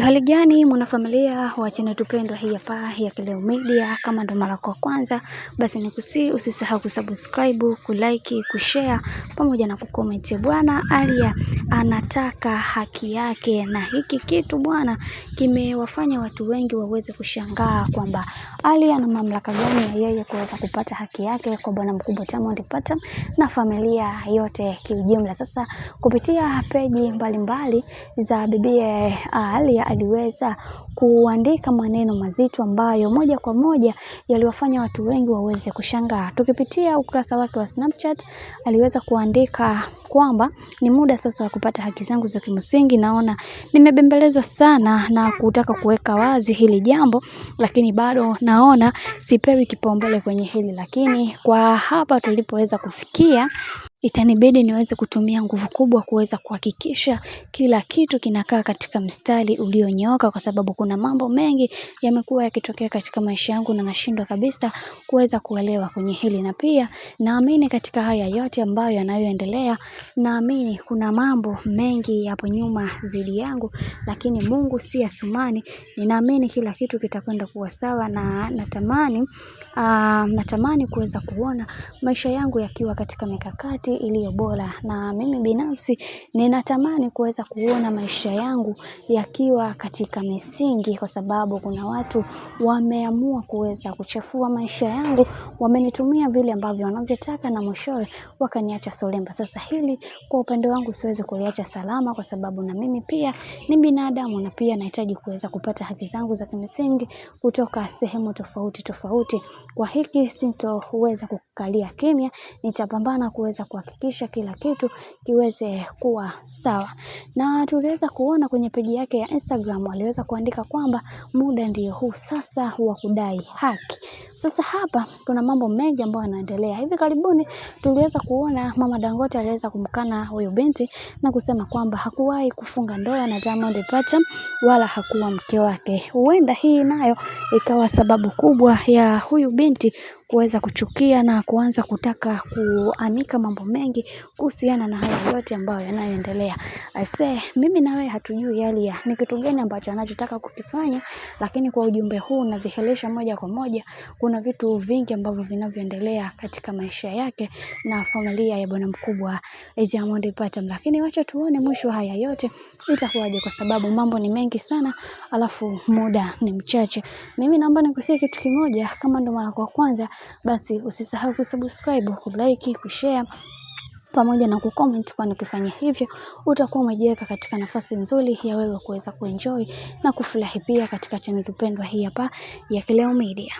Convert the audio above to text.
Hali gani mwanafamilia wa channel tupendwa hii hapa ya Kileo Media. Kama ndo mara kwa kwanza, basi nikusihi usisahau kusubscribe, kulike, kushare pamoja na kucomment. Bwana Aaliyah anataka haki yake, na hiki kitu bwana kimewafanya watu wengi waweze kushangaa kwamba Aaliyah ana mamlaka gani ya yeye kuweza kupata haki yake kwa bwana mkubwa Diamond Platnumz na familia yote kiujumla. Sasa kupitia peji mbalimbali za bibiye Aaliyah aliweza kuandika maneno mazito ambayo moja kwa moja yaliwafanya watu wengi waweze kushangaa. Tukipitia ukurasa wake wa Snapchat, aliweza kuandika kwamba ni muda sasa wa kupata haki zangu za kimsingi. Naona nimebembeleza sana na kutaka kuweka wazi hili jambo, lakini bado naona sipewi kipaumbele kwenye hili, lakini kwa hapa tulipoweza kufikia itanibidi niweze kutumia nguvu kubwa kuweza kuhakikisha kila kitu kinakaa katika mstari ulionyooka, kwa sababu kuna mambo mengi yamekuwa yakitokea katika maisha yangu na nashindwa kabisa kuweza kuelewa kwenye hili. Na pia naamini katika haya yote ambayo yanayoendelea, naamini kuna mambo mengi hapo nyuma zidi yangu, lakini Mungu si Asumani. Ninaamini kila kitu kitakwenda kuwa sawa, na natamani kuweza kuona maisha yangu yakiwa katika mikakati iliyo bora. Na mimi binafsi ninatamani kuweza kuona maisha yangu yakiwa katika misingi, kwa sababu kuna watu wameamua kuweza kuchafua maisha yangu, wamenitumia vile ambavyo wanavyotaka na mwishowe wakaniacha solemba. Sasa hili kwa upande wangu siwezi kuliacha salama, kwa sababu na mimi pia ni binadamu, na pia nahitaji kuweza kupata haki zangu za kimsingi kutoka sehemu tofauti tofauti. Kwa hiki sitoweza kukalia kimya, nitapambana kuweza kuhakikisha kila kitu kiweze kuwa sawa. Na tuliweza kuona kwenye peji yake ya Instagram aliweza kuandika kwamba muda ndio huu sasa wa kudai haki. Sasa hapa kuna mambo mengi ambayo yanaendelea. Hivi karibuni tuliweza kuona Mama Dangote aliweza kumkana huyu binti na kusema kwamba hakuwahi kufunga ndoa na Diamond Platnumz wala hakuwa mke wake. Huenda hii nayo ikawa sababu kubwa ya huyu binti kuweza kuchukia na kuanza kutaka kuanika mambo mengi kuhusiana na haya yote ambayo yanayoendelea. Mimi na wewe hatujui Aaliyah ni kitu gani ambacho anachotaka kukifanya, lakini kwa ujumbe huu nadhihirisha moja kwa moja kuna vitu vingi ambavyo vinavyoendelea katika maisha yake na familia ya bwana mkubwa Diamond Platnumz. Lakini wacha tuone mwisho haya yote itakuwaje, kwa sababu mambo ni mengi sana alafu muda ni mchache. Mimi naomba nikusie kitu kimoja, kama ndo mara kwa kwanza, basi usisahau kusubscribe, kulike, kushare pamoja na kucomment, kwani ukifanya hivyo utakuwa umejiweka katika nafasi nzuri ya wewe kuweza kuenjoy na kufurahi pia katika channel tupendwa hii hapa ya Kileo Media.